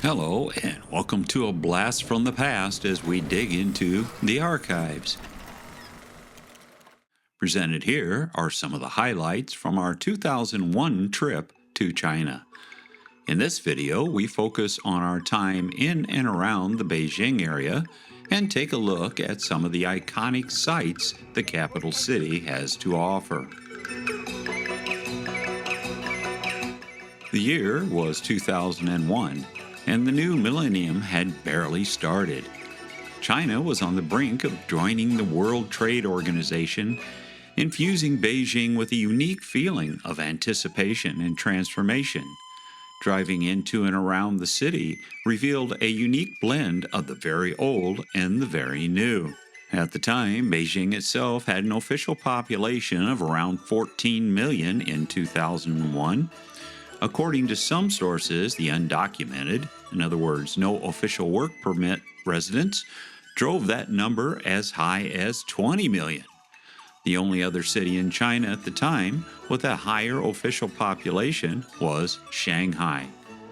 Hello, and welcome to a blast from the past as we dig into the archives. Presented here are some of the highlights from our 2001 trip to China. In this video, we focus on our time in and around the Beijing area and take a look at some of the iconic sights the capital city has to offer. The year was 2001. And the new millennium had barely started. China was on the brink of joining the World Trade Organization, infusing Beijing with a unique feeling of anticipation and transformation. Driving into and around the city revealed a unique blend of the very old and the very new. At the time, Beijing itself had an official population of around 14 million in 2001. According to some sources, the undocumented, in other words, no official work permit residents, drove that number as high as 20 million. The only other city in China at the time with a higher official population was Shanghai.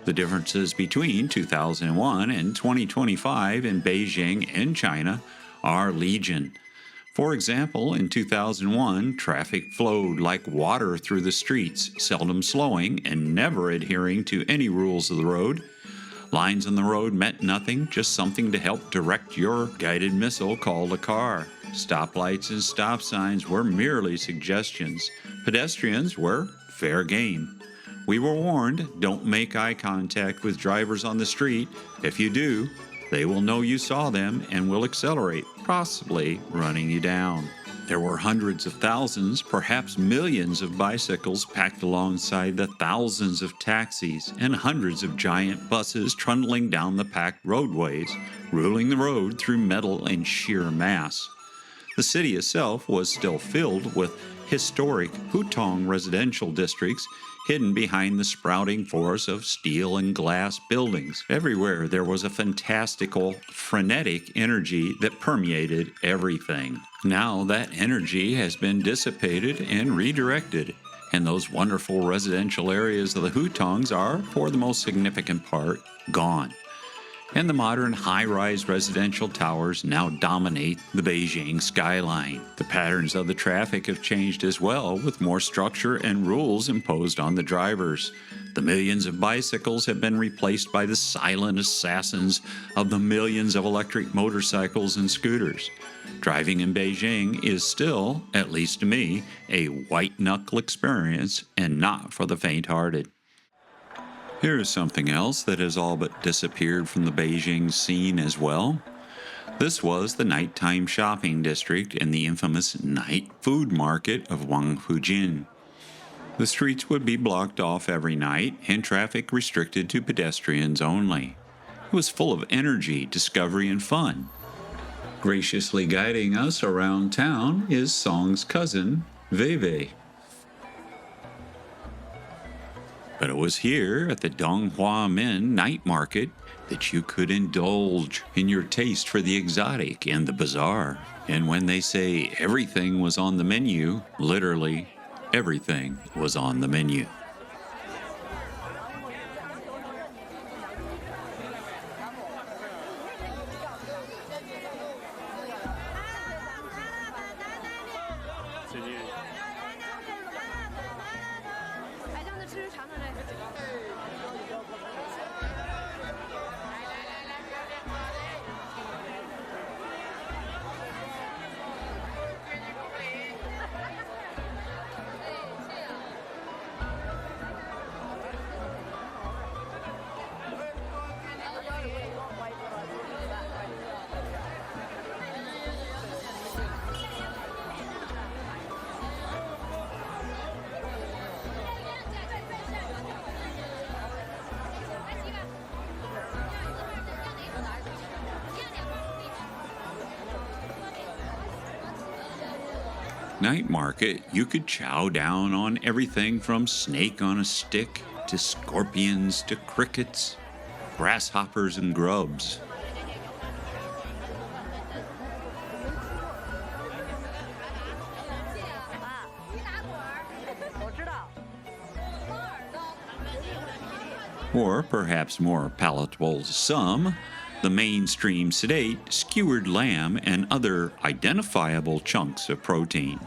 The differences between 2001 and 2025 in Beijing and China are legion. For example, in 2001, traffic flowed like water through the streets, seldom slowing and never adhering to any rules of the road. Lines on the road meant nothing, just something to help direct your guided missile called a car. Stoplights and stop signs were merely suggestions. Pedestrians were fair game. We were warned, don't make eye contact with drivers on the street. If you do, they will know you saw them and will accelerate, possibly running you down. There were hundreds of thousands, perhaps millions of bicycles packed alongside the thousands of taxis and hundreds of giant buses trundling down the packed roadways, ruling the road through metal and sheer mass. The city itself was still filled with historic Hutong residential districts hidden behind the sprouting forest of steel and glass buildings. Everywhere there was a fantastical, frenetic energy that permeated everything. Now that energy has been dissipated and redirected, and those wonderful residential areas of the Hutongs are, for the most significant part, gone. And the modern high-rise residential towers now dominate the Beijing skyline. The patterns of the traffic have changed as well, with more structure and rules imposed on the drivers. The millions of bicycles have been replaced by the silent assassins of the millions of electric motorcycles and scooters. Driving in Beijing is still, at least to me, a white-knuckle experience and not for the faint-hearted. Here's something else that has all but disappeared from the Beijing scene as well. This was the nighttime shopping district in the infamous night food market of Wang. The streets would be blocked off every night and traffic restricted to pedestrians only. It was full of energy, discovery, and fun. Graciously guiding us around town is Song's cousin, Vei. But it was here at the Donghua Men night market that you could indulge in your taste for the exotic and the bizarre. And when they say everything was on the menu, literally everything was on the menu. Night market, you could chow down on everything from snake on a stick to scorpions to crickets, grasshoppers and grubs. or perhaps more palatable to some, the mainstream sedate, skewered lamb, and other identifiable chunks of protein.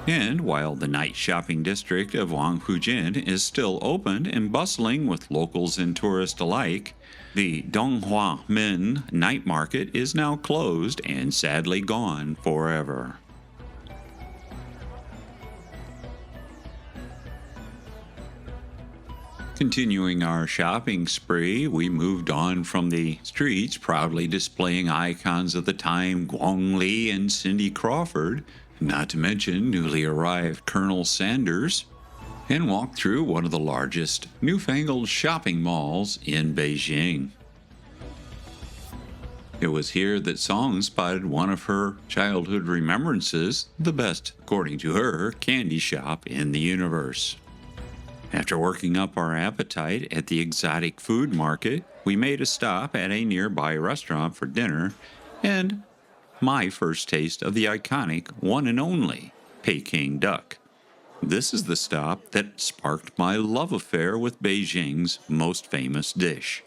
And while the night shopping district of Wang is still open and bustling with locals and tourists alike, the Donghua Min night market is now closed and sadly gone forever. Continuing our shopping spree, we moved on from the streets proudly displaying icons of the time, Guang Li and Cindy Crawford, not to mention newly arrived Colonel Sanders, and walked through one of the largest newfangled shopping malls in Beijing. It was here that Song spotted one of her childhood remembrances, the best, according to her, candy shop in the universe. After working up our appetite at the exotic food market, we made a stop at a nearby restaurant for dinner and my first taste of the iconic one and only Peking duck. This is the stop that sparked my love affair with Beijing's most famous dish.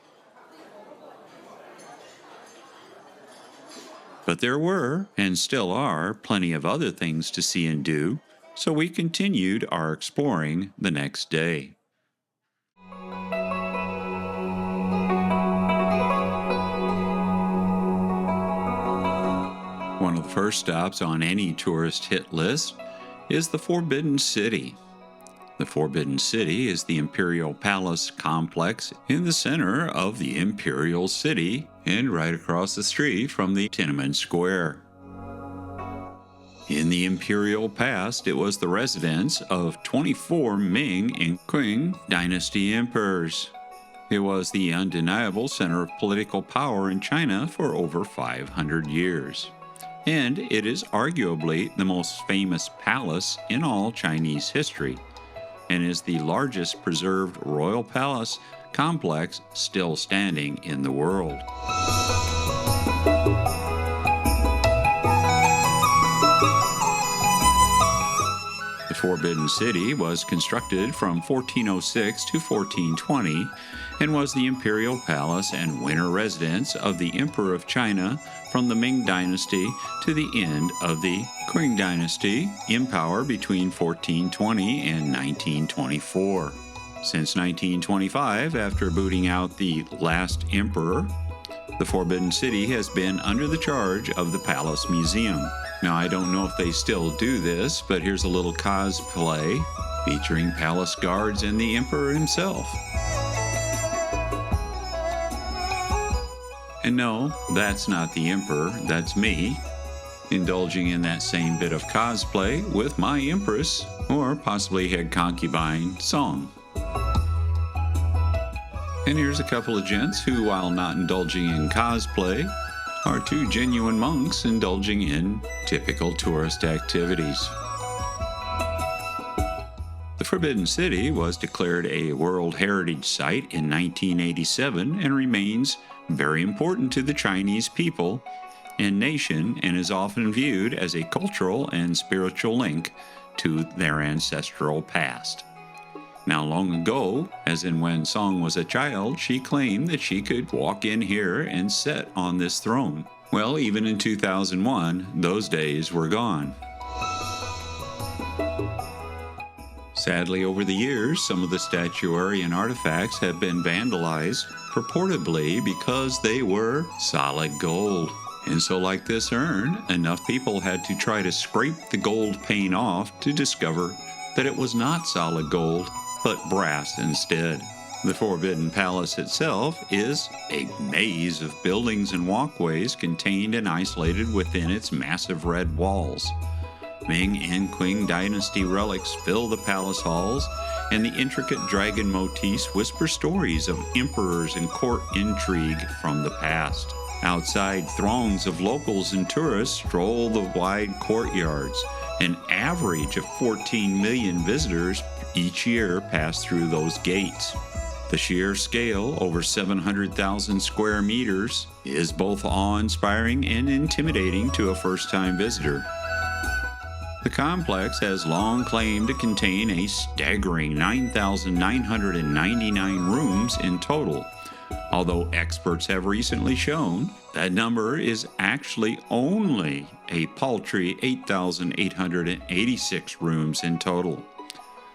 But there were, and still are, plenty of other things to see and do, so we continued our exploring the next day. One of the first stops on any tourist hit list is the Forbidden City. The Forbidden City is the Imperial Palace complex in the center of the Imperial City and right across the street from the Tiananmen Square. In the imperial past, it was the residence of 24 Ming and Qing dynasty emperors. It was the undeniable center of political power in China for over 500 years. And it is arguably the most famous palace in all Chinese history, and is the largest preserved royal palace complex still standing in the world. The Forbidden City was constructed from 1406 to 1420 and was the imperial palace and winter residence of the Emperor of China from the Ming dynasty to the end of the Qing dynasty, in power between 1420 and 1924. Since 1925, after booting out the last emperor, the Forbidden City has been under the charge of the Palace Museum. Now, I don't know if they still do this, but here's a little cosplay featuring palace guards and the emperor himself. And no, that's not the emperor, that's me, indulging in that same bit of cosplay with my empress, or possibly head concubine, Song. And here's a couple of gents who, while not indulging in cosplay, are two genuine monks indulging in typical tourist activities. The Forbidden City was declared a World Heritage Site in 1987 and remains very important to the Chinese people and nation, and is often viewed as a cultural and spiritual link to their ancestral past. Now, long ago, as in when Song was a child, she claimed that she could walk in here and sit on this throne. Well, even in 2001, those days were gone. Sadly, over the years, some of the statuary and artifacts have been vandalized, purportedly because they were solid gold. And so, like this urn, enough people had to try to scrape the gold paint off to discover that it was not solid gold, but brass instead. The Forbidden Palace itself is a maze of buildings and walkways contained and isolated within its massive red walls. Ming and Qing dynasty relics fill the palace halls, and the intricate dragon motifs whisper stories of emperors and court intrigue from the past. Outside, throngs of locals and tourists stroll the wide courtyards. An average of 14 million visitors each year pass through those gates. The sheer scale, over 700,000 square meters, is both awe-inspiring and intimidating to a first-time visitor. The complex has long claimed to contain a staggering 9,999 rooms in total, although experts have recently shown that number is actually only a paltry 8,886 rooms in total.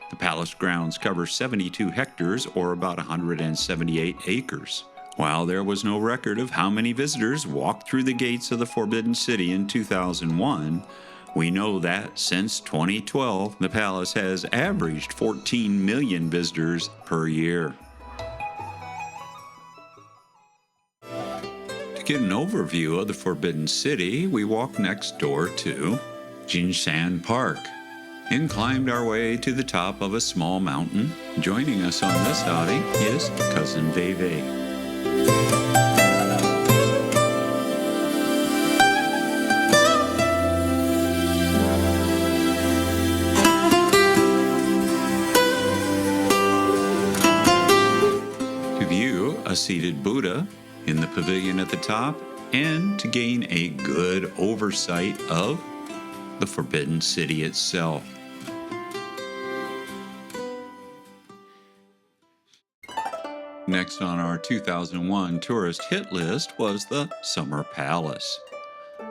The palace grounds cover 72 hectares, or about 178 acres. While there was no record of how many visitors walked through the gates of the Forbidden City in 2001, we know that since 2012, the palace has averaged 14 million visitors per year. To get an overview of the Forbidden City, we walked next door to JinShan Park and climbed our way to the top of a small mountain. Joining us on this outing is Cousin Veve. To view a seated Buddha in the pavilion at the top, and to gain a good oversight of the Forbidden City itself. Next on our 2001 tourist hit list was the Summer Palace.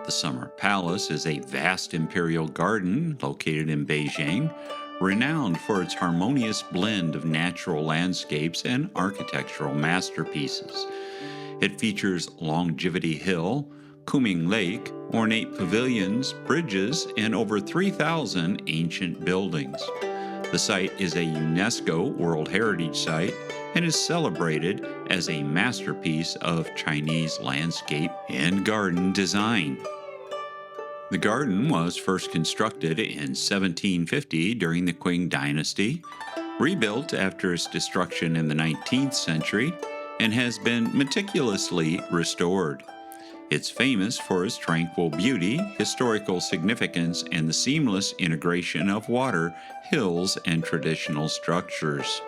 The Summer Palace is a vast imperial garden located in Beijing, renowned for its harmonious blend of natural landscapes and architectural masterpieces. It features Longevity Hill, Kuming Lake, ornate pavilions, bridges, and over 3,000 ancient buildings. The site is a UNESCO World Heritage Site and is celebrated as a masterpiece of Chinese landscape and garden design. The garden was first constructed in 1750 during the Qing Dynasty, rebuilt after its destruction in the 19th century, and has been meticulously restored. It's famous for its tranquil beauty, historical significance, and the seamless integration of water, hills, and traditional structures.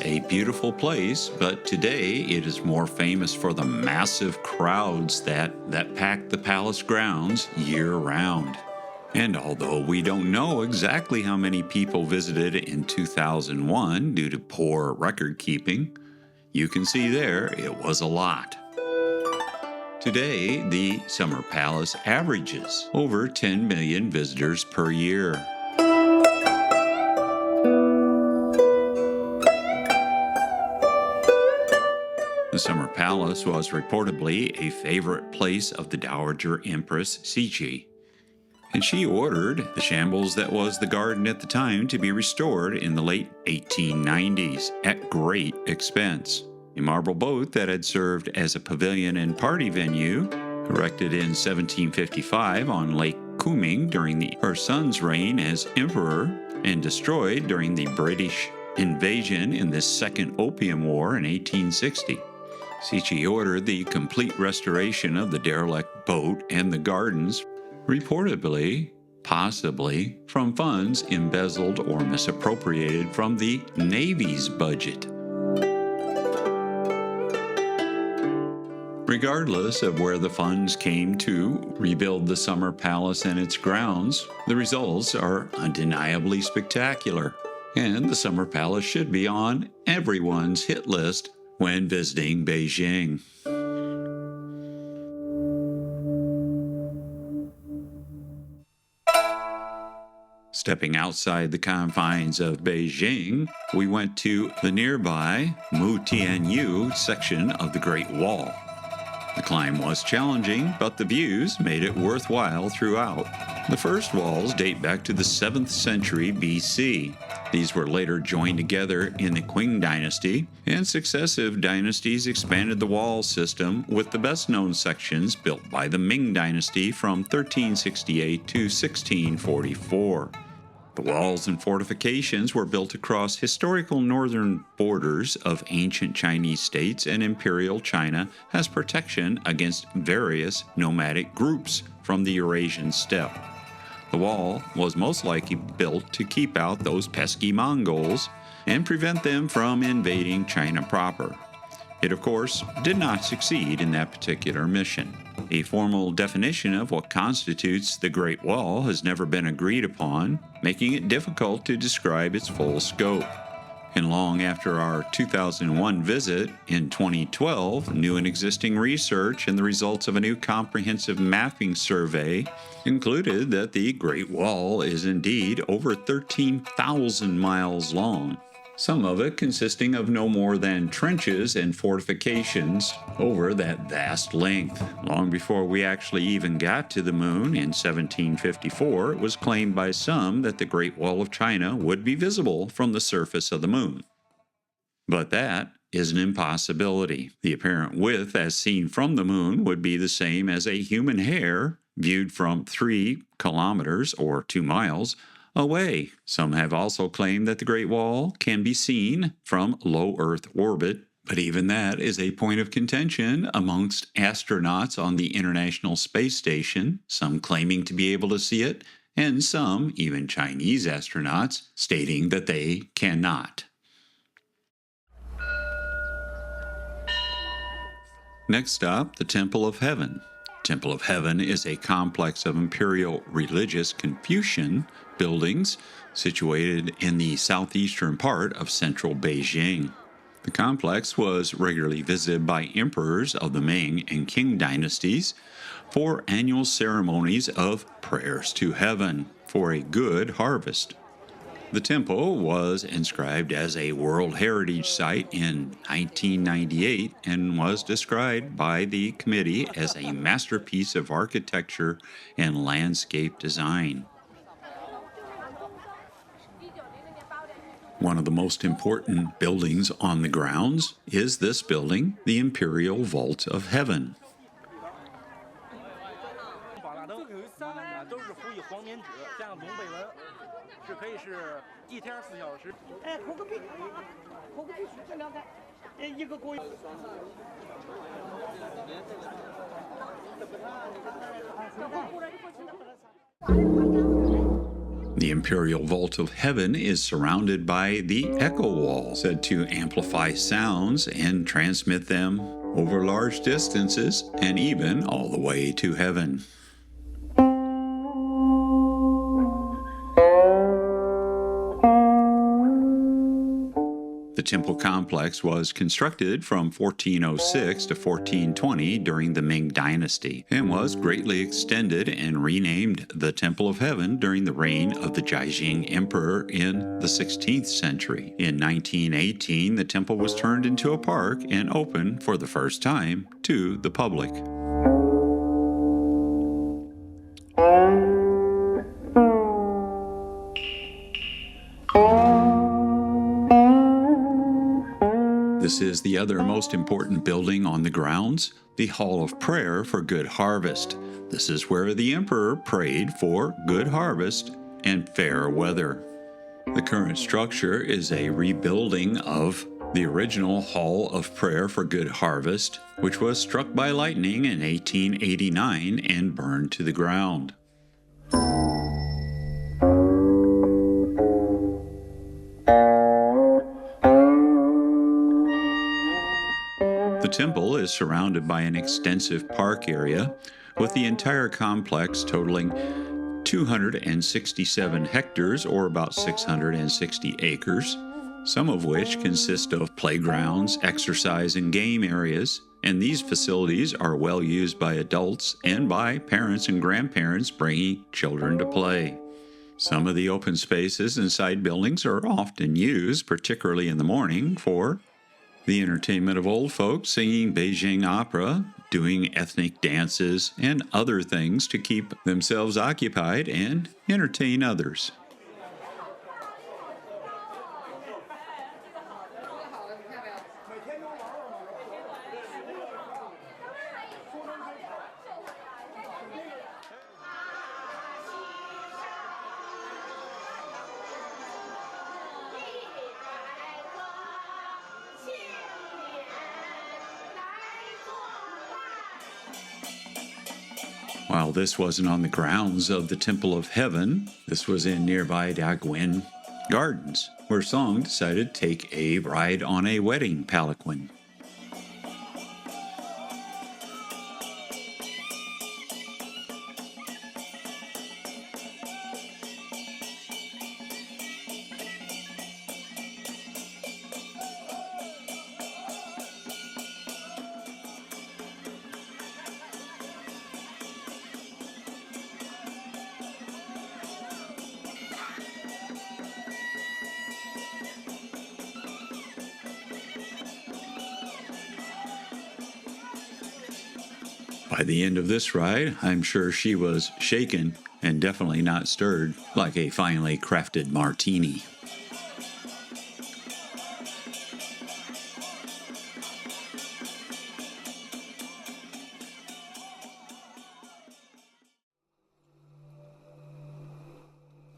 A beautiful place, but today it is more famous for the massive crowds that pack the palace grounds year-round. And although we don't know exactly how many people visited in 2001 due to poor record keeping, you can see there it was a lot. Today, the Summer Palace averages over 10 million visitors per year. The Summer Palace was reportedly a favorite place of the Dowager Empress Cixi, and she ordered the shambles that was the garden at the time to be restored in the late 1890s at great expense. A marble boat that had served as a pavilion and party venue, erected in 1755 on Lake Kuming during her son's reign as emperor, and destroyed during the British invasion in the Second Opium War in 1860. Cixi ordered the complete restoration of the derelict boat and the gardens, reportedly, possibly, from funds embezzled or misappropriated from the Navy's budget. Regardless of where the funds came to rebuild the Summer Palace and its grounds, the results are undeniably spectacular, and the Summer Palace should be on everyone's hit list when visiting Beijing. Stepping outside the confines of Beijing, we went to the nearby Mutianyu section of the Great Wall. The climb was challenging, but the views made it worthwhile throughout. The first walls date back to the 7th century BC. These were later joined together in the Qing Dynasty, and successive dynasties expanded the wall system, with the best-known sections built by the Ming Dynasty from 1368 to 1644. The walls and fortifications were built across historical northern borders of ancient Chinese states, and Imperial China has protection against various nomadic groups from the Eurasian steppe. The wall was most likely built to keep out those pesky Mongols and prevent them from invading China proper. It, of course, did not succeed in that particular mission. A formal definition of what constitutes the Great Wall has never been agreed upon, making it difficult to describe its full scope. And long after our 2001 visit, in 2012, new and existing research and the results of a new comprehensive mapping survey concluded that the Great Wall is indeed over 13,000 miles long, some of it consisting of no more than trenches and fortifications over that vast length. Long before we actually even got to the moon in 1754, it was claimed by some that the Great Wall of China would be visible from the surface of the moon. But that is an impossibility. The apparent width as seen from the moon would be the same as a human hair viewed from 3 kilometers or 2 miles away. Some have also claimed that the Great Wall can be seen from low Earth orbit, but even that is a point of contention amongst astronauts on the International Space Station, some claiming to be able to see it, and some, even Chinese astronauts, stating that they cannot. Next up, the Temple of Heaven. Temple of Heaven is a complex of imperial religious Confucian buildings situated in the southeastern part of central Beijing. The complex was regularly visited by emperors of the Ming and Qing dynasties for annual ceremonies of prayers to heaven for a good harvest. The temple was inscribed as a World Heritage Site in 1998 and was described by the committee as a masterpiece of architecture and landscape design. One of the most important buildings on the grounds is this building, the Imperial Vault of Heaven. The Imperial Vault of Heaven is surrounded by the Echo Wall, said to amplify sounds and transmit them over large distances and even all the way to heaven. The temple complex was constructed from 1406 to 1420 during the Ming Dynasty and was greatly extended and renamed the Temple of Heaven during the reign of the Beijing Emperor in the 16th century. In 1918, the temple was turned into a park and opened for the first time to the public. This is the other most important building on the grounds, the Hall of Prayer for Good Harvest. This is where the emperor prayed for good harvest and fair weather. The current structure is a rebuilding of the original Hall of Prayer for Good Harvest, which was struck by lightning in 1889 and burned to the ground. The temple is surrounded by an extensive park area, with the entire complex totaling 267 hectares, or about 660 acres, some of which consist of playgrounds, exercise, and game areas, and these facilities are well used by adults and by parents and grandparents bringing children to play. Some of the open spaces inside buildings are often used, particularly in the morning, for the entertainment of old folks singing Beijing opera, doing ethnic dances, and other things to keep themselves occupied and entertain others. While this wasn't on the grounds of the Temple of Heaven, this was in nearby Daguin Gardens, where Song decided to take a ride on a wedding palanquin. By the end of this ride, I'm sure she was shaken and definitely not stirred like a finely crafted martini.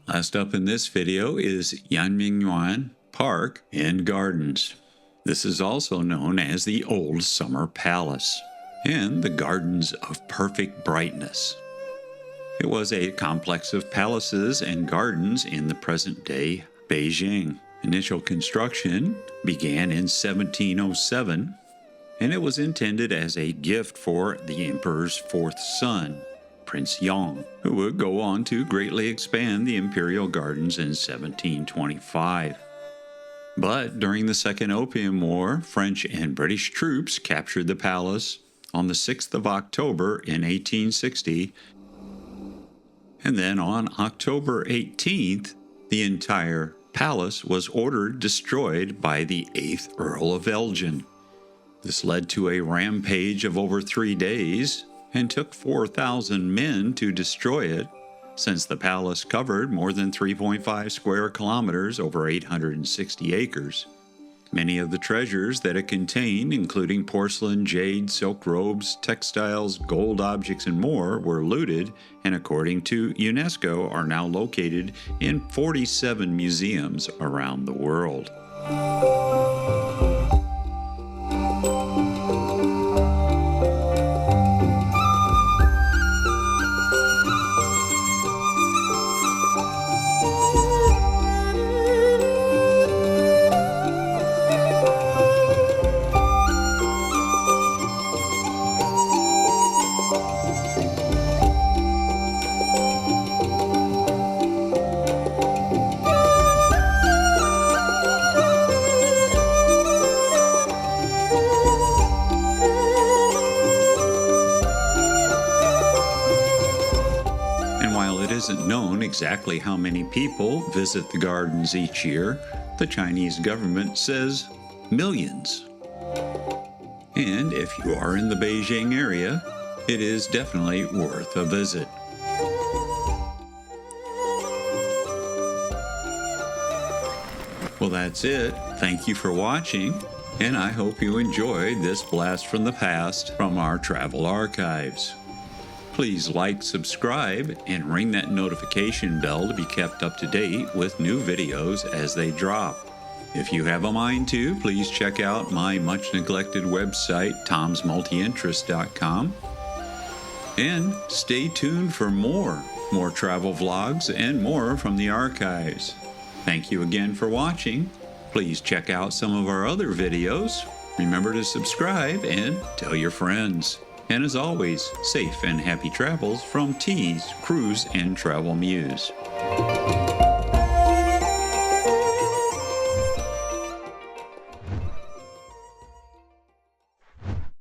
Last up in this video is Yuan Park and Gardens. This is also known as the Old Summer Palace and the Gardens of Perfect Brightness. It was a complex of palaces and gardens in the present-day Beijing. Initial construction began in 1707, and it was intended as a gift for the emperor's fourth son, Prince Yang, who would go on to greatly expand the imperial gardens in 1725. But during the Second Opium War, French and British troops captured the palace on the 6th of October in 1860, and then on October 18th, the entire palace was ordered destroyed by the 8th Earl of Elgin. This led to a rampage of over 3 days and took 4,000 men to destroy it, since the palace covered more than 3.5 square kilometers over 860 acres. Many of the treasures that it contained, including porcelain, jade, silk robes, textiles, gold objects, and more, were looted and, according to UNESCO, are now located in 47 museums around the world. Isn't known exactly how many people visit the gardens each year. The Chinese government says millions. And if you are in the Beijing area, it is definitely worth a visit. Well, that's it. Thank you for watching, and I hope you enjoyed this blast from the past from our travel archives. Please like, subscribe, and ring that notification bell to be kept up to date with new videos as they drop. If you have a mind to, please check out my much neglected website, tomsmultiinterest.com. And stay tuned for more travel vlogs and more from the archives. Thank you again for watching. Please check out some of our other videos. Remember to subscribe and tell your friends. And as always, safe and happy travels from T's Cruise and Travel Muse.